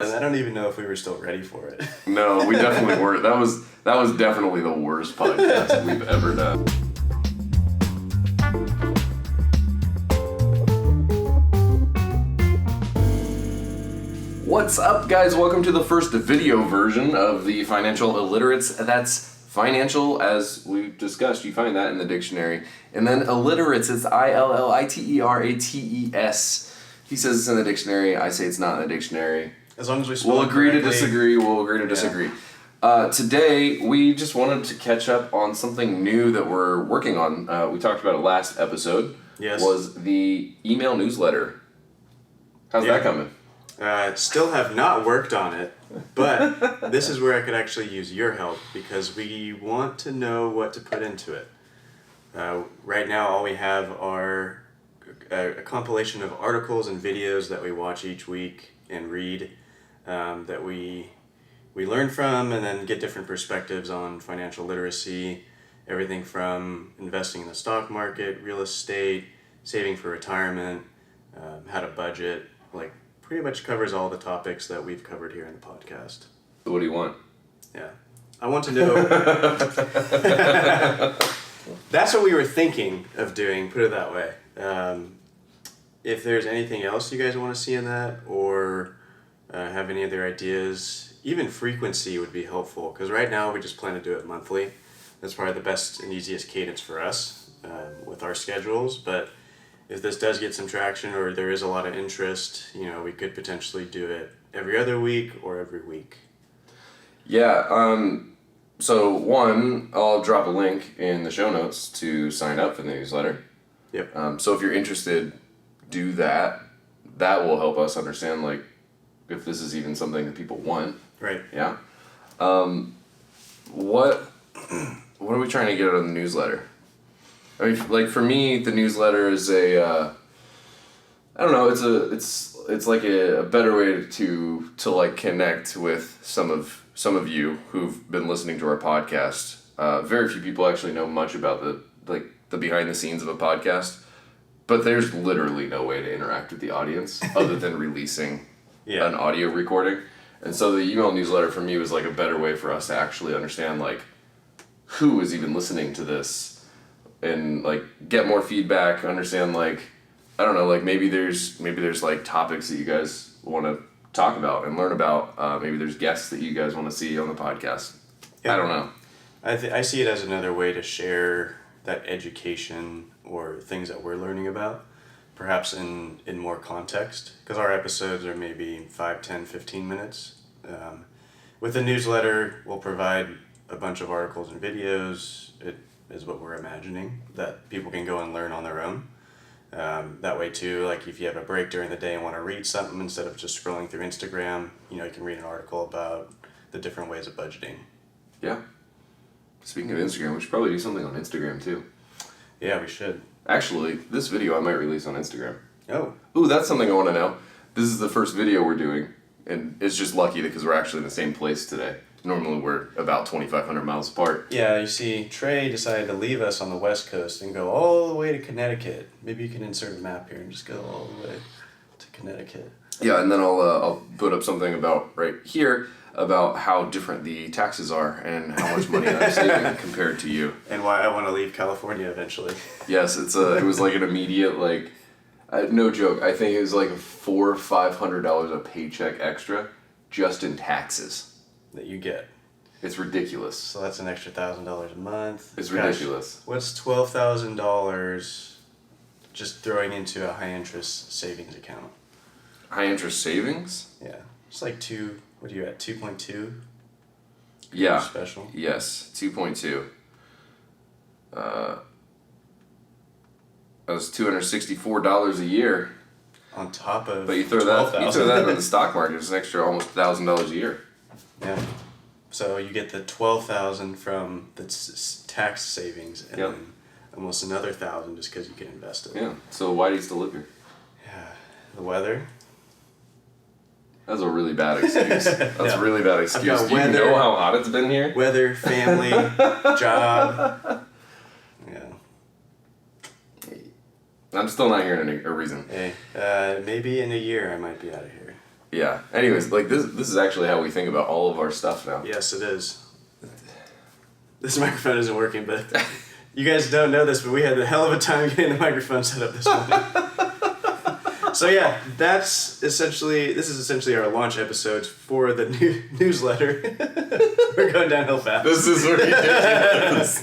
And I don't even know if we were still ready for it. No, we definitely weren't. That was definitely the worst podcast we've ever done. What's up, guys? Welcome to the first video version of the Financial Illiterates. That's financial, as we've discussed. You find that in the dictionary. And then illiterates, it's Illiterates. He says it's in the dictionary. I say it's not in the dictionary. As long as we spell We'll it agree to correctly. disagree. We'll agree to disagree. Today, we just wanted to catch up on something new that we're working on. We talked about it last episode. Yes. Was the email newsletter. How's that coming? Still have not worked on it, but this is where I could actually use your help because we want to know what to put into it. Right now, all we have are a compilation of articles and videos that we watch each week and read that we learn from and then get different perspectives on financial literacy, everything from investing in the stock market, real estate, saving for retirement, how to budget, like pretty much covers all the topics that we've covered here in the podcast. So what do you want? Yeah. I want to know... That's what we were thinking of doing, put it that way. If there's anything else you guys want to see in that or have any other ideas, even frequency would be helpful because right now we just plan to do it monthly. That's probably the best and easiest cadence for us with our schedules, but if this does get some traction or there is a lot of interest, we could potentially do it every other week or every week. Yeah, so one, I'll drop a link in the show notes to sign up for the newsletter. Yep. So if you're interested, do that. That will help us understand, like, if this is even something that people want. Right. Yeah. What are we trying to get out of the newsletter? I mean, like, for me, the newsletter is I don't know, it's like a better way to like connect with some of you who've been listening to our podcast. Very few people actually know much about the behind the scenes of a podcast, but there's literally no way to interact with the audience other than releasing an audio recording. And so the email newsletter for me was like a better way for us to actually understand like who is even listening to this and like get more feedback, understand like, I don't know, like maybe there's like topics that you guys want to talk about and learn about. Maybe there's guests that you guys want to see on the podcast. Yeah. I don't know. I see it as another way to share that education or things that we're learning about, perhaps in more context, because our episodes are maybe 5, 10, 15 minutes. With the newsletter, we'll provide a bunch of articles and videos. It is what we're imagining, that people can go and learn on their own. That way too, like if you have a break during the day and want to read something instead of just scrolling through Instagram, you can read an article about the different ways of budgeting. Yeah. Speaking of Instagram, we should probably do something on Instagram too. Yeah, we should. Actually, this video I might release on Instagram. Oh. Ooh, that's something I want to know. This is the first video we're doing, and it's just lucky because we're actually in the same place today. Normally we're about 2,500 miles apart. Yeah, you see, Trey decided to leave us on the West Coast and go all the way to Connecticut. Maybe you can insert a map here and just go all the way to Connecticut. Yeah, and then I'll put up something about right here about how different the taxes are and how much money I'm saving compared to you. And why I want to leave California eventually. Yes, it was like an immediate, like, no joke, I think it was like $400 or $500 a paycheck extra just in taxes. That you get. It's ridiculous. So that's an extra $1,000 a month. It's ridiculous. What's $12,000 just throwing into a high interest savings account? High interest savings? Yeah. It's like what are you at, 2.2? Yeah. Special? Yes, 2.2. That was $264 a year. On top of But you throw that into the stock market, it's an extra almost $1,000 a year. Yeah. So you get the $12,000 from the tax savings, and then almost another $1,000 just because you can invest it. Yeah. So why do you still live here? Yeah. The weather. That's a really bad excuse. That's a really bad excuse. Do you know how hot it's been here? Weather, family, job. Yeah. I'm still not hearing a reason. Hey, maybe in a year I might be out of here. Yeah. Anyways, like this is actually how we think about all of our stuff now. Yes, it is. This microphone isn't working, but you guys don't know this, but we had a hell of a time getting the microphone set up this morning. So yeah, this is essentially our launch episodes for the newsletter. We're going downhill fast. This is ridiculous.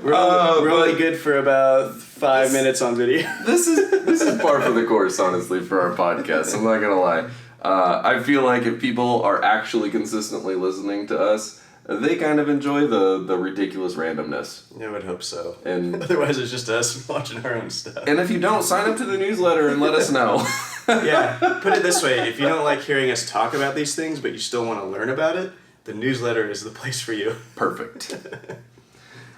We're only good for about 5 minutes on video. This is par for the course, honestly, for our podcast. I'm not gonna lie. I feel like if people are actually consistently listening to us, they kind of enjoy the ridiculous randomness. I would hope so. And otherwise, it's just us watching our own stuff. And if you don't, sign up to the newsletter and let us know. Yeah, put it this way: if you don't like hearing us talk about these things, but you still want to learn about it, the newsletter is the place for you. Perfect.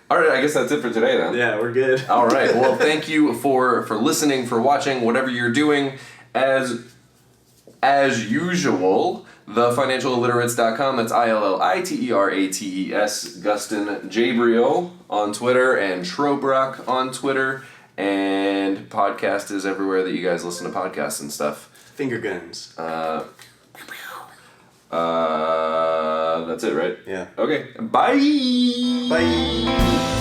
All right, I guess that's it for today then. Yeah, we're good. All right. Well, thank you for listening, for watching, whatever you're doing. As usual, thefinancialilliterates.com. That's ILLITERATES. Gustin Jabrio on Twitter and Trobrock on Twitter. And podcast is everywhere that you guys listen to podcasts and stuff. Finger guns. That's it, right? Yeah. Okay. Bye. Bye.